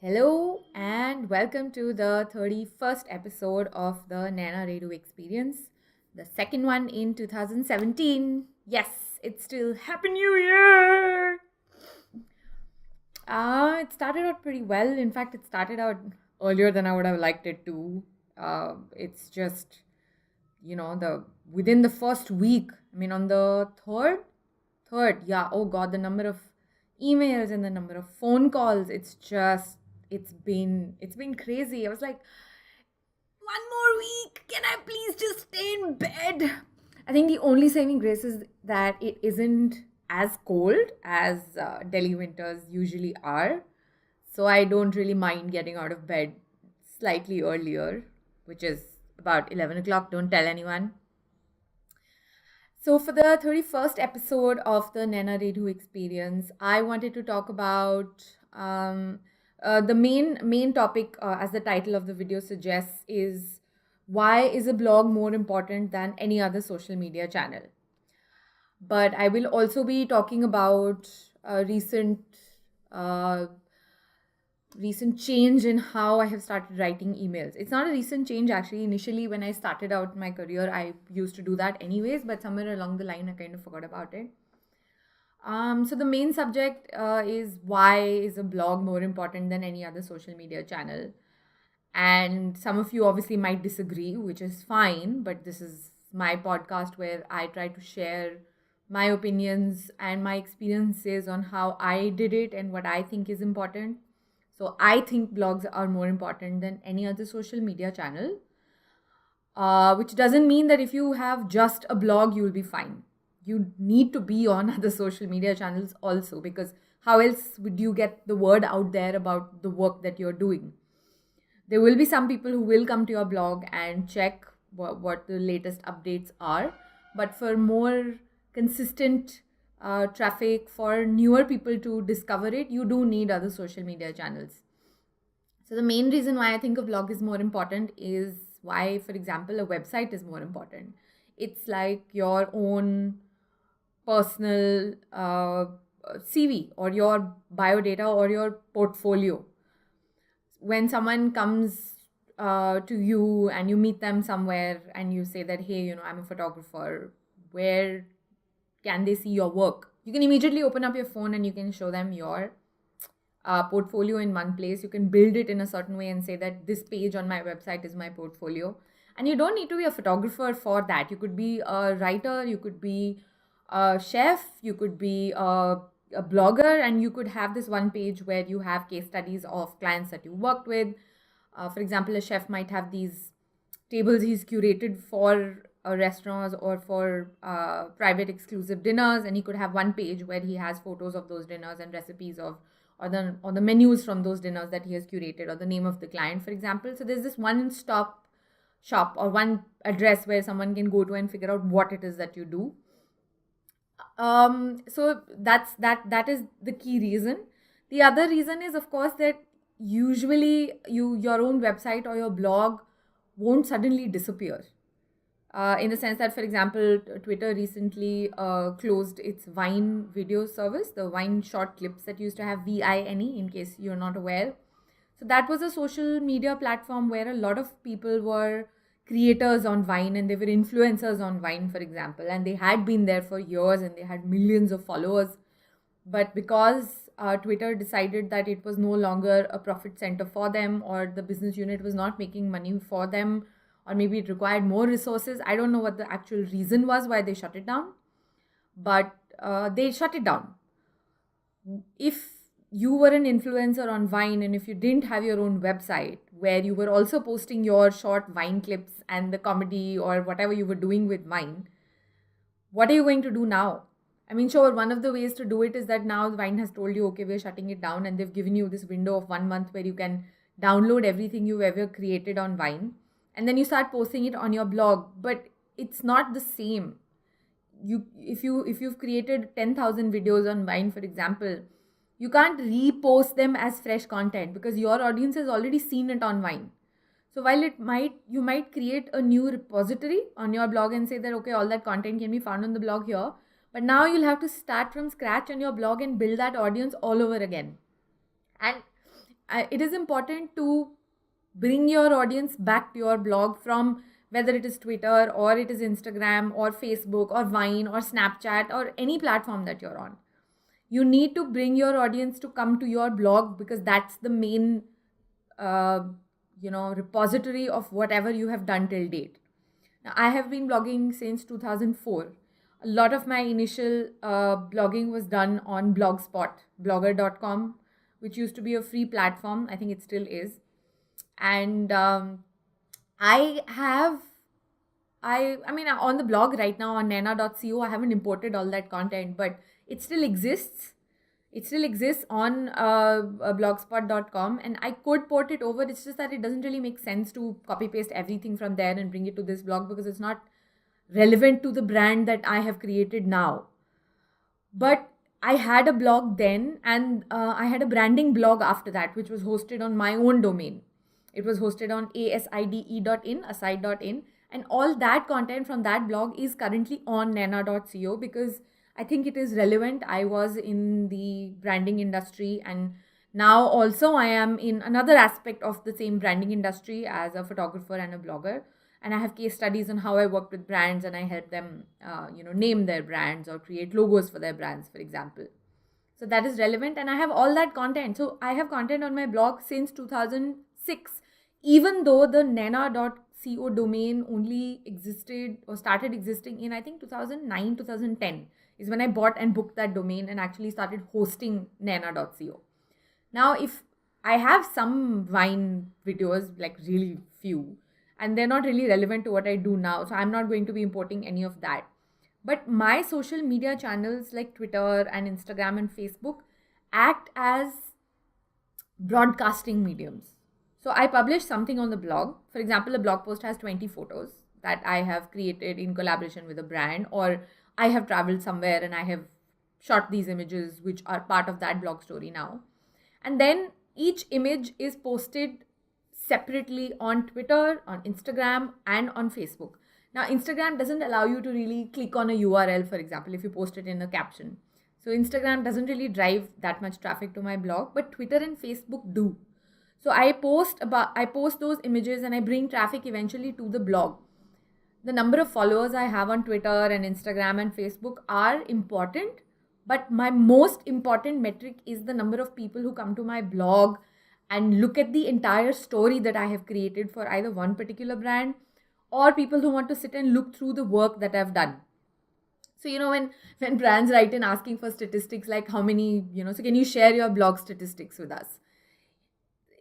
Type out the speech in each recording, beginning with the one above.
Hello and welcome to the 31st episode of the TheNainaRedhuExperience, the second one in 2017. Yes, it's still Happy New Year! It started out pretty well. In fact, it started out earlier than I would have liked it to. It's just, the within the first week, on the third, yeah, oh God, the number of emails and the number of phone calls, it's been crazy. I was like, one more week, can I please just stay in bed? I think the only saving grace is that it isn't as cold as Delhi winters usually are, so I don't really mind getting out of bed slightly earlier, which is about 11 o'clock. Don't tell anyone. So, for the 31st episode of the Naina Redhu experience, I wanted to talk about the main topic, as the title of the video suggests, is why is a blog more important than any other social media channel? But I will also be talking about uh, recent change in how I have started writing emails. It's not a recent change actually. Initially, when I started out my career, I used to do that anyways, but somewhere along the line, I kind of forgot about it. So the main subject is why is a blog more important than any other social media channel? And some of you obviously might disagree, which is fine, but this is my podcast where I try to share my opinions and my experiences on how I did it and what I think is important. So I think blogs are more important than any other social media channel, which doesn't mean that if you have just a blog, you'll be fine. You need to be on other social media channels also, because how else would you get the word out there about the work that you're doing? There will be some people who will come to your blog and check what the latest updates are. But for more consistent traffic, for newer people to discover it, you do need other social media channels. So the main reason why I think a blog is more important is why, for example, a website is more important. It's like your own personal CV or your biodata or your portfolio. When someone comes to you and you meet them somewhere and you say that, hey, I'm a photographer, where can they see your work? You can immediately open up your phone and you can show them your portfolio in one place. You can build it in a certain way and say that this page on my website is my portfolio. And you don't need to be a photographer for that. You could be a writer, you could be a chef, you could be a blogger, and you could have this one page where you have case studies of clients that you worked with. For example, a chef might have these tables he's curated for restaurants or for private exclusive dinners, and he could have one page where he has photos of those dinners and recipes of or the menus from those dinners that he has curated, or the name of the client, for example. So there's this one stop shop or one address where someone can go to and figure out what it is that you do. So that is the key reason. The other reason is, of course, that usually your own website or your blog won't suddenly disappear. In the sense that, for example, Twitter recently closed its Vine video service, the Vine short clips that used to have Vine, in case you're not aware. So that was a social media platform where a lot of people were creators on Vine and they were influencers on Vine, for example, and they had been there for years and they had millions of followers. But because Twitter decided that it was no longer a profit center for them, or the business unit was not making money for them, or maybe it required more resources. I don't know what the actual reason was why they shut it down, but they shut it down. If you were an influencer on Vine and if you didn't have your own website where you were also posting your short Vine clips and the comedy or whatever you were doing with Vine, what are you going to do now? I mean, sure, one of the ways to do it is that now Vine has told you, okay, we're shutting it down, and they've given you this window of 1 month where you can download everything you've ever created on Vine, and then you start posting it on your blog. But it's not the same. If you've created 10,000 videos on Vine, for example, you can't repost them as fresh content because your audience has already seen it on Vine. So while you might create a new repository on your blog and say that, okay, all that content can be found on the blog here, but now you'll have to start from scratch on your blog and build that audience all over again. And it is important to bring your audience back to your blog from whether it is Twitter or it is Instagram or Facebook or Vine or Snapchat or any platform that you're on. You need to bring your audience to come to your blog because that's the main uh, repository of whatever you have done till date. Now, I have been blogging since 2004. A lot of my initial blogging was done on Blogspot, blogger.com, which used to be a free platform. I think it still is. And I mean, on the blog right now on Naina.co, I haven't imported all that content, but it still exists. It still exists on blogspot.com, and I could port it over. It's just that it doesn't really make sense to copy paste everything from there and bring it to this blog because it's not relevant to the brand that I have created now. But I had a blog then, and I had a branding blog after that, which was hosted on my own domain. It was hosted on aside.in, aside.in, and all that content from that blog is currently on naina.co because I think it is relevant. I was in the branding industry, and now also I am in another aspect of the same branding industry as a photographer and a blogger. And I have case studies on how I worked with brands and I help them, name their brands or create logos for their brands, for example. So that is relevant, and I have all that content. So I have content on my blog since 2006, even though the naina.co domain only existed or started existing in, I think, 2009, 2010 is when I bought and booked that domain and actually started hosting naina.co. Now, if I have some Vine videos, like really few, and they're not really relevant to what I do now, so I'm not going to be importing any of that. But my social media channels like Twitter and Instagram and Facebook act as broadcasting mediums. So I publish something on the blog. For example, a blog post has 20 photos that I have created in collaboration with a brand, or I have traveled somewhere and I have shot these images which are part of that blog story now. And then each image is posted separately on Twitter, on Instagram, and on Facebook. Now, Instagram doesn't allow you to really click on a URL, for example, if you post it in a caption. So Instagram doesn't really drive that much traffic to my blog, but Twitter and Facebook do. So I post those images and I bring traffic eventually to the blog. The number of followers I have on Twitter and Instagram and Facebook are important, but my most important metric is the number of people who come to my blog and look at the entire story that I have created for either one particular brand or people who want to sit and look through the work that I've done. So, when brands write in asking for statistics like how many, so can you share your blog statistics with us?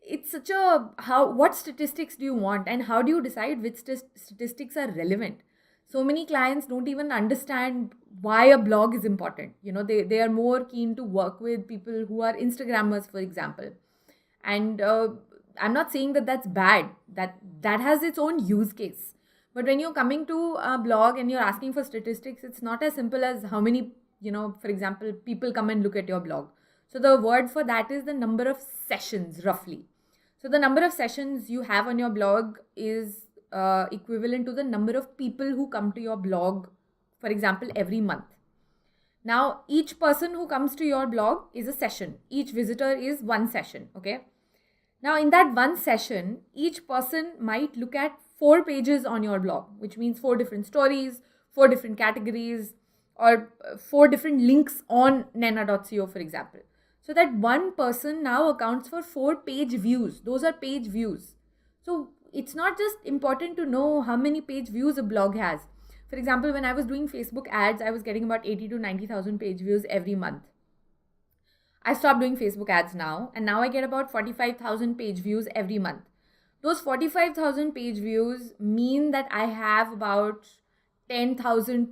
It's such what statistics do you want and how do you decide which statistics are relevant? So many clients don't even understand why a blog is important. They are more keen to work with people who are Instagrammers, for example. And I'm not saying that that's bad, that has its own use case. But when you're coming to a blog and you're asking for statistics, it's not as simple as how many, for example, people come and look at your blog. So the word for that is the number of sessions, roughly. So the number of sessions you have on your blog is equivalent to the number of people who come to your blog, for example, every month. Now, each person who comes to your blog is a session. Each visitor is one session, okay? Now, in that one session, each person might look at 4 pages on your blog, which means 4 different stories, 4 different categories, or 4 different links on naina.co, for example. So that one person now accounts for 4 page views. Those are page views. So it's not just important to know how many page views a blog has. For example, when I was doing Facebook ads, I was getting about 80 to 90,000 page views every month. I stopped doing Facebook ads now, and now I get about 45,000 page views every month. Those 45,000 page views mean that I have about 10,000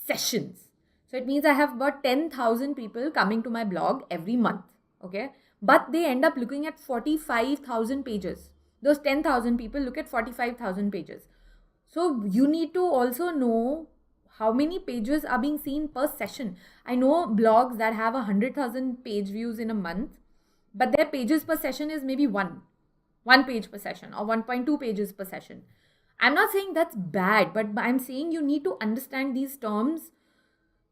sessions. So it means I have about 10,000 people coming to my blog every month, okay? But they end up looking at 45,000 pages. Those 10,000 people look at 45,000 pages. So you need to also know how many pages are being seen per session. I know blogs that have 100,000 page views in a month, but their pages per session is maybe one page per session or 1.2 pages per session. I'm not saying that's bad, but I'm saying you need to understand these terms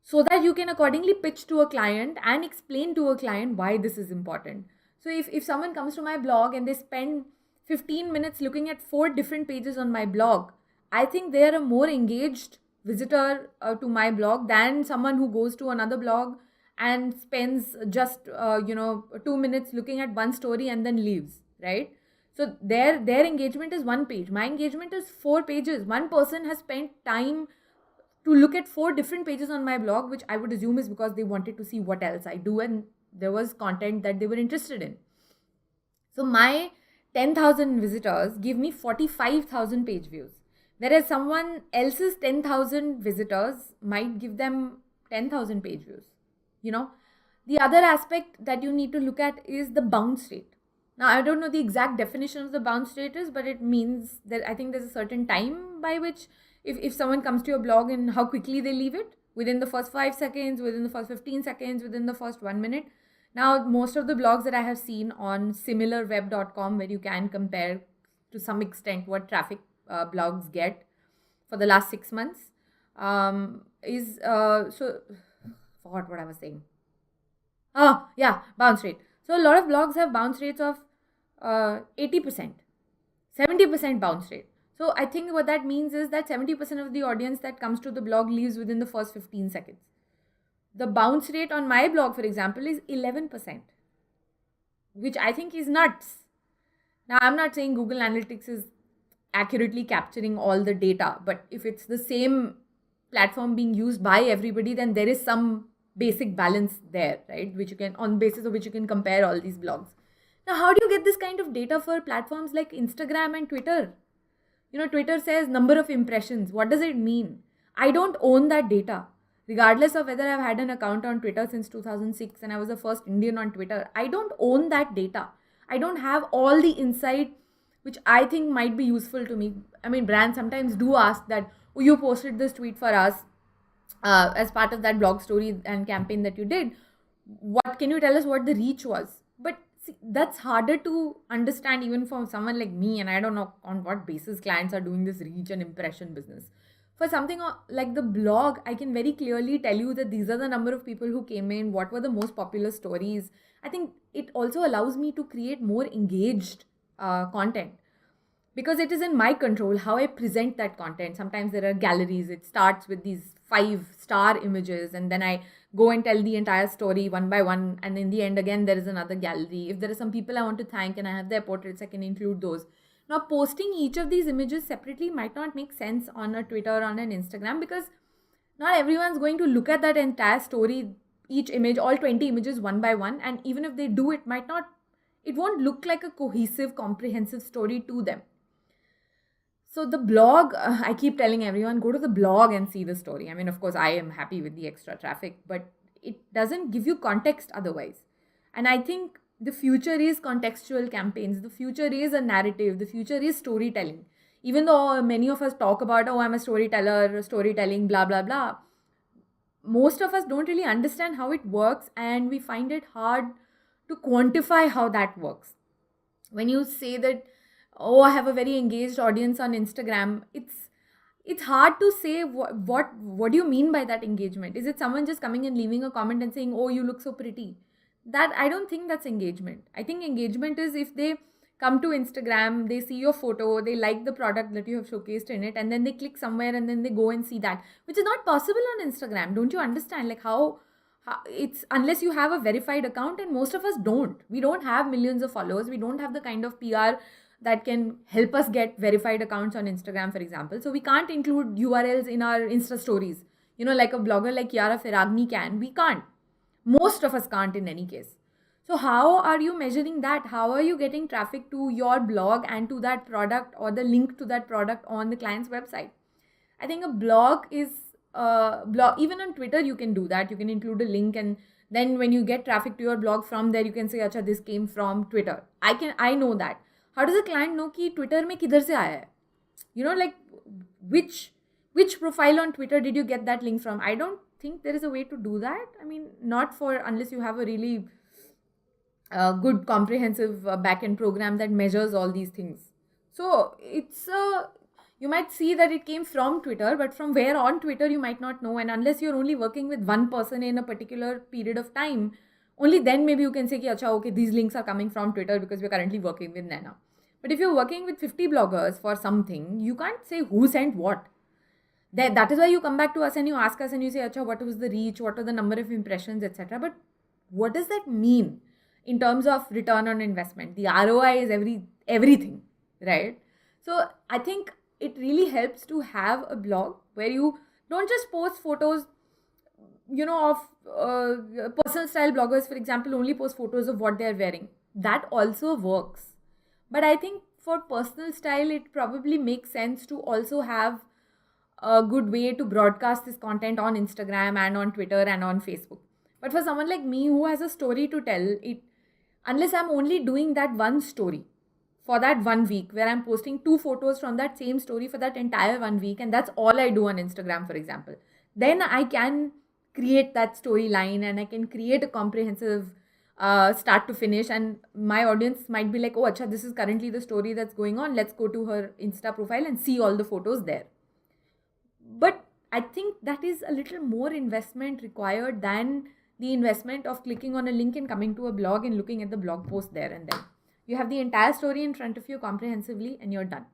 so that you can accordingly pitch to a client and explain to a client why this is important. So So if someone comes to my blog and they spend 15 minutes looking at 4 different pages on my blog, I think they are a more engaged visitor to my blog than someone who goes to another blog and spends just 2 minutes looking at one story and then leaves, right? So their engagement is 1 page. My engagement is 4 pages. One person has spent time to look at 4 different pages on my blog, which I would assume is because they wanted to see what else I do and there was content that they were interested in. So my 10,000 visitors give me 45,000 page views, whereas someone else's 10,000 visitors might give them 10,000 page views. The other aspect that you need to look at is the bounce rate. Now, I don't know the exact definition of the bounce rate is, but it means that I think there's a certain time by which if someone comes to your blog and how quickly they leave it, within the first 5 seconds, within the first 15 seconds, within the first 1 minute. Now, most of the blogs that I have seen on similarweb.com, where you can compare to some extent what traffic blogs get for the last 6 months, forgot what I was saying. Oh, yeah, bounce rate. So a lot of blogs have bounce rates of 80%, 70% bounce rate. So I think what that means is that 70% of the audience that comes to the blog leaves within the first 15 seconds. The bounce rate on my blog, for example, is 11%, which I think is nuts. Now, I'm not saying Google Analytics is accurately capturing all the data, but if it's the same platform being used by everybody, then there is some basic balance there, right? Which you can, on basis of which you can compare all these blogs. Now, how do you get this kind of data for platforms like Instagram and Twitter? Twitter says number of impressions. What does it mean? I don't own that data. Regardless of whether I've had an account on Twitter since 2006 and I was the first Indian on Twitter, I don't own that data. I don't have all the insight which I think might be useful to me. I mean, brands sometimes do ask that, oh, you posted this tweet for us as part of that blog story and campaign that you did. What can you tell us what the reach was? But see, that's harder to understand even for someone like me, and I don't know on what basis clients are doing this reach and impression business. For something like the blog, I can very clearly tell you that these are the number of people who came in, what were the most popular stories. I think it also allows me to create more engaged content, because it is in my control how I present that content. Sometimes there are galleries. It starts with these 5-star images and then I go and tell the entire story one by one. And in the end, again, there is another gallery. If there are some people I want to thank and I have their portraits, I can include those. Now, posting each of these images separately might not make sense on a Twitter or on an Instagram, because not everyone's going to look at that entire story, each image, all 20 images one by one. And even if they do, it won't look like a cohesive, comprehensive story to them. So the blog, I keep telling everyone, go to the blog and see the story. I mean, of course, I am happy with the extra traffic, but it doesn't give you context otherwise. And I think the future is contextual campaigns. The future is a narrative. The future is storytelling. Even though many of us talk about, oh, I'm a storyteller, storytelling, blah, blah, blah. Most of us don't really understand how it works, and we find it hard to quantify how that works. When you say that, oh, I have a very engaged audience on Instagram, it's hard to say what do you mean by that engagement. Is it someone just coming and leaving a comment and saying, oh, you look so pretty? That, I don't think that's engagement. I think engagement is if they come to Instagram, they see your photo, they like the product that you have showcased in it, and then they click somewhere and then they go and see that, which is not possible on Instagram. Don't you understand? Like how it's, unless you have a verified account, and most of us don't. We don't have millions of followers. We don't have the kind of PR that can help us get verified accounts on Instagram, for example. So we can't include URLs in our Insta stories, like a blogger like Chiara Ferragni can. We can't. Most of us can't in any case. So how are you measuring that? How are you getting traffic to your blog and to that product, or the link to that product on the client's website? I think a blog is even on Twitter you can do that. You can include a link, and then when you get traffic to your blog from there, you can say, acha, this came from Twitter. I know that. How does a client know ki Twitter mein kidhar se aaya hai? Like which profile on Twitter did you get that link from? I don't think there is a way to do that. I mean, not for, unless you have a really good comprehensive backend program that measures all these things. So it's you might see that it came from Twitter, but from where on Twitter you might not know. And unless you're only working with one person in a particular period of time, only then maybe you can say, ki, Acha, okay, these links are coming from Twitter because we're currently working with Naina. But if you're working with 50 bloggers for something, you can't say who sent what. That is why you come back to us and you ask us and you say, Acha, what was the reach, what was the number of impressions, etc. But what does that mean in terms of return on investment? The ROI is everything, right? So I think it really helps to have a blog where you don't just post photos, of personal style bloggers, for example, only post photos of what they're wearing. That also works. But I think for personal style, it probably makes sense to also have a good way to broadcast this content on Instagram and on Twitter and on Facebook. But for someone like me who has a story to tell, unless I'm only doing that one story for that 1 week where I'm posting 2 photos from that same story for that entire 1 week, and that's all I do on Instagram, for example, then I can create that storyline and I can create a comprehensive start to finish, and my audience might be like, oh, acha, this is currently the story that's going on. Let's go to her Insta profile and see all the photos there. But I think that is a little more investment required than the investment of clicking on a link and coming to a blog and looking at the blog post there and then. You have the entire story in front of you comprehensively and you're done.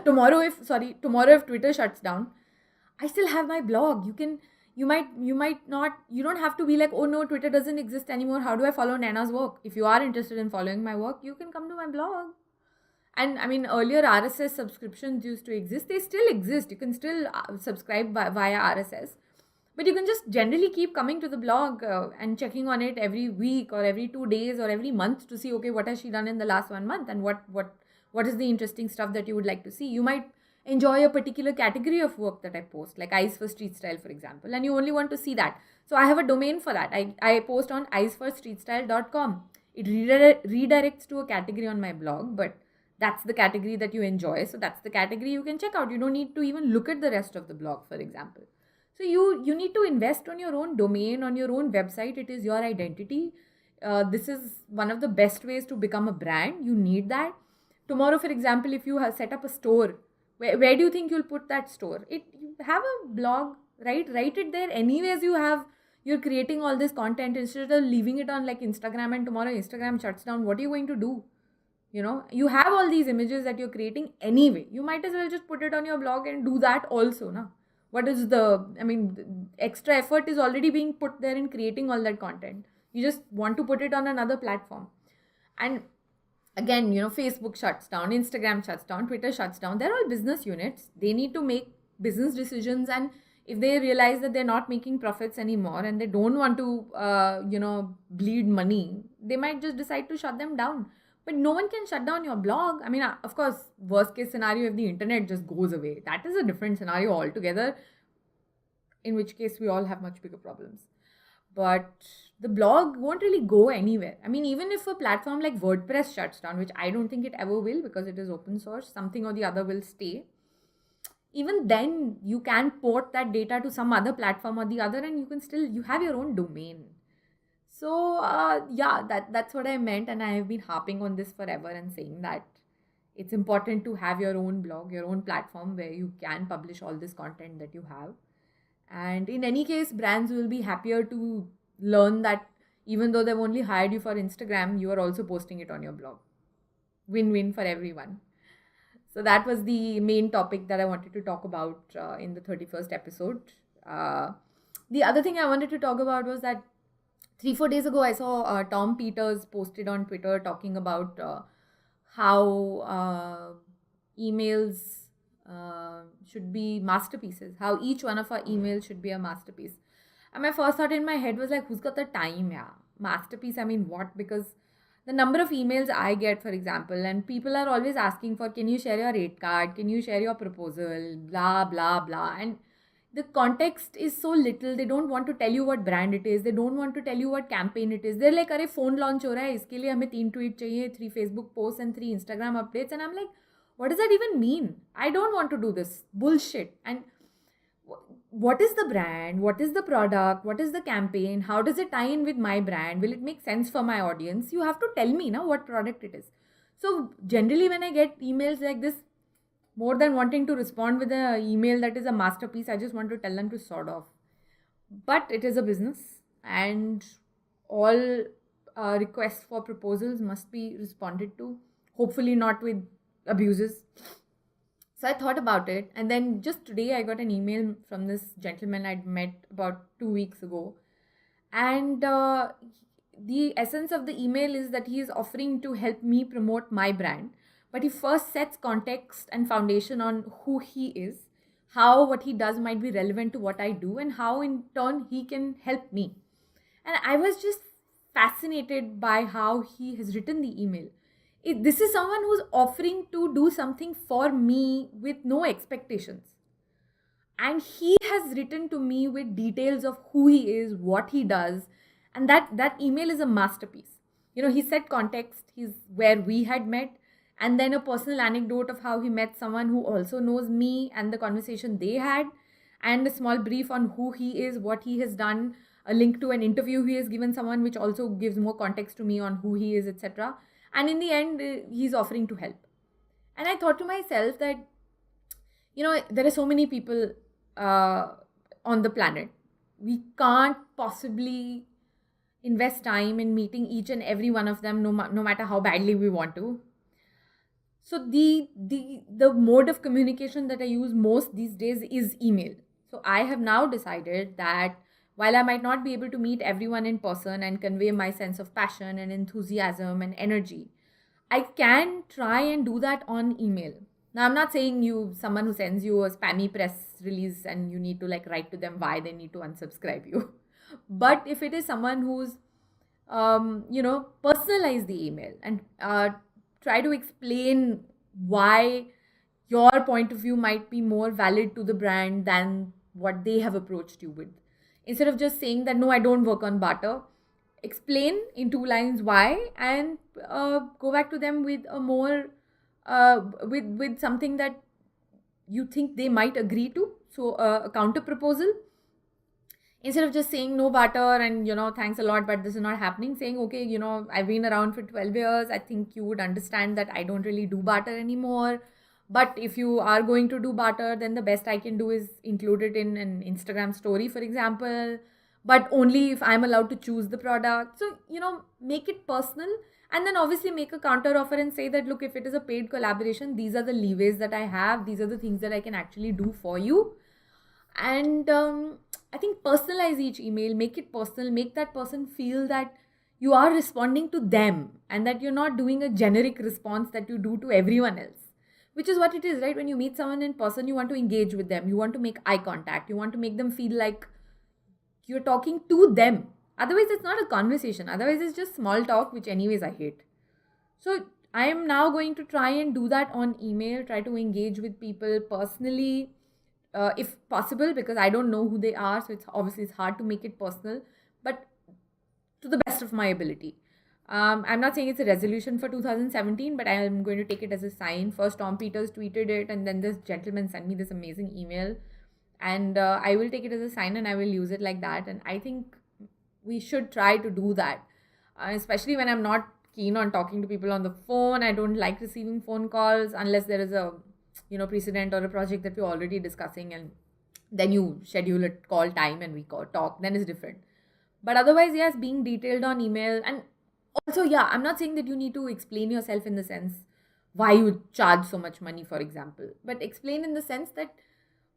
Tomorrow if Twitter shuts down, I still have my blog. You don't have to be like, oh no, Twitter doesn't exist anymore. How do I follow Naina's work? If you are interested in following my work, you can come to my blog. And I mean, earlier RSS subscriptions used to exist. They still exist. You can still subscribe via RSS. But you can just generally keep coming to the blog and checking on it every week or every 2 days or every month to see, okay, what has she done in the last 1 month and what is the interesting stuff that you would like to see. You might enjoy a particular category of work that I post, like Eyes for Street Style, for example, and you only want to see that. So I have a domain for that. I post on eyesforstreetstyle.com. It redirects to a category on my blog, but that's the category that you enjoy. So that's the category you can check out. You don't need to even look at the rest of the blog, for example. So you need to invest on your own domain, on your own website. It is your identity. This is one of the best ways to become a brand. You need that. Tomorrow, for example, if you have set up a store, where do you think you'll put that store? You have a blog, right? Write it there. Anyways, you're creating all this content instead of leaving it on like Instagram, and tomorrow Instagram shuts down. What are you going to do? You have all these images that you're creating anyway. You might as well just put it on your blog and do that also, na? The extra effort is already being put there in creating all that content. You just want to put it on another platform. And again, Facebook shuts down, Instagram shuts down, Twitter shuts down. They're all business units. They need to make business decisions, and if they realize that they're not making profits anymore and they don't want to, bleed money, they might just decide to shut them down. But no one can shut down your blog. I mean, of course, worst case scenario, if the internet just goes away, that is a different scenario altogether, in which case we all have much bigger problems. But the blog won't really go anywhere. I mean, even if a platform like WordPress shuts down, which I don't think it ever will because it is open source, something or the other will stay. Even then, you can port that data to some other platform or the other, and you have your own domain. So, that's what I meant, and I have been harping on this forever and saying that it's important to have your own blog, your own platform where you can publish all this content that you have. And in any case, brands will be happier to learn that even though they've only hired you for Instagram, you are also posting it on your blog. Win-win for everyone. So that was the main topic that I wanted to talk about in the 31st episode. The other thing I wanted to talk about was that 3-4 days ago, I saw Tom Peters posted on Twitter talking about how emails should be masterpieces, how each one of our emails should be a masterpiece. And my first thought in my head was like, who's got the time? Yeah, masterpiece, I mean, what? Because the number of emails I get, for example, and people are always asking for, can you share your rate card? Can you share your proposal? Blah, blah, blah. And the context is so little. They don't want to tell you what brand it is. They don't want to tell you what campaign it is. They're like, अरे phone launch हो रहा है, इसके लिए हमें 3 tweet चाहिए, 3 Facebook posts and 3 Instagram updates. And I'm like, what does that even mean? I don't want to do this bullshit. And what is the brand? What is the product? What is the campaign? How does it tie in with my brand? Will it make sense for my audience? You have to tell me now what product it is. So generally when I get emails like this, more than wanting to respond with an email that is a masterpiece, I just want to tell them to sort off. But it is a business, and all requests for proposals must be responded to, hopefully not with abuses. So I thought about it, and then just today I got an email from this gentleman I'd met about 2 weeks ago. And the essence of the email is that he is offering to help me promote my brand. But he first sets context and foundation on who he is, how what he does might be relevant to what I do, and how in turn he can help me. And I was just fascinated by how he has written the email. This is someone who's offering to do something for me with no expectations. And he has written to me with details of who he is, what he does, and that email is a masterpiece. He said context, he's where we had met, and then a personal anecdote of how he met someone who also knows me and the conversation they had, and a small brief on who he is, what he has done, a link to an interview he has given someone, which also gives more context to me on who he is, etc. And in the end, he's offering to help. And I thought to myself that, there are so many people on the planet. We can't possibly invest time in meeting each and every one of them, no matter how badly we want to. So the mode of communication that I use most these days is email. So I have now decided that while I might not be able to meet everyone in person and convey my sense of passion and enthusiasm and energy, I can try and do that on email. Now, I'm not saying someone who sends you a spammy press release and you need to write to them why they need to unsubscribe you. But if it is someone who's, personalize the email and try to explain why your point of view might be more valid to the brand than what they have approached you with. Instead of just saying that, no, I don't work on barter, explain in 2 lines why, and go back to them with a more with something that you think they might agree to. So a counter proposal, instead of just saying no barter and thanks a lot but this is not happening, saying okay, I've been around for 12 years, I think you would understand that I don't really do barter anymore, but if you are going to do barter, then the best I can do is include it in an Instagram story, for example, but only if I'm allowed to choose the product. So make it personal, and then obviously make a counter offer and say that, look, if it is a paid collaboration, these are the leeways that I have, these are the things that I can actually do for you. And I think personalize each email, make it personal, make that person feel that you are responding to them and that you're not doing a generic response that you do to everyone else, which is what it is, right? When you meet someone in person, you want to engage with them, you want to make eye contact, you want to make them feel like you're talking to them. Otherwise, it's not a conversation. Otherwise, it's just small talk, which anyways I hate. So I am now going to try and do that on email, try to engage with people personally, if possible, because I don't know who they are. So it's hard to make it personal, but to the best of my ability. I'm not saying it's a resolution for 2017, but I am going to take it as a sign. First, Tom Peters tweeted it, and then this gentleman sent me this amazing email. And I will take it as a sign and I will use it like that. And I think we should try to do that, especially when I'm not keen on talking to people on the phone. I don't like receiving phone calls unless there is a precedent or a project that we're already discussing, and then you schedule a call time and we talk, then it's different. But otherwise, yes, being detailed on email. And also, yeah, I'm not saying that you need to explain yourself in the sense why you charge so much money, for example, but explain in the sense that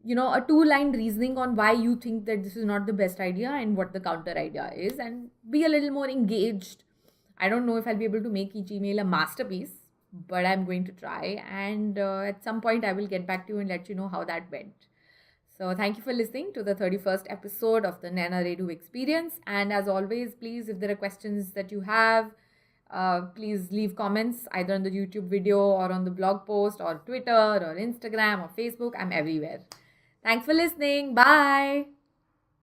a 2-line reasoning on why you think that this is not the best idea and what the counter idea is, and be a little more engaged. I don't know if I'll be able to make each email a masterpiece, but I'm going to try, and at some point I will get back to you and let you know how that went. So thank you for listening to the 31st episode of the Naina Experience. And as always, please, if there are questions that you have, please leave comments either on the YouTube video or on the blog post or Twitter or Instagram or Facebook. I'm everywhere. Thanks for listening. Bye.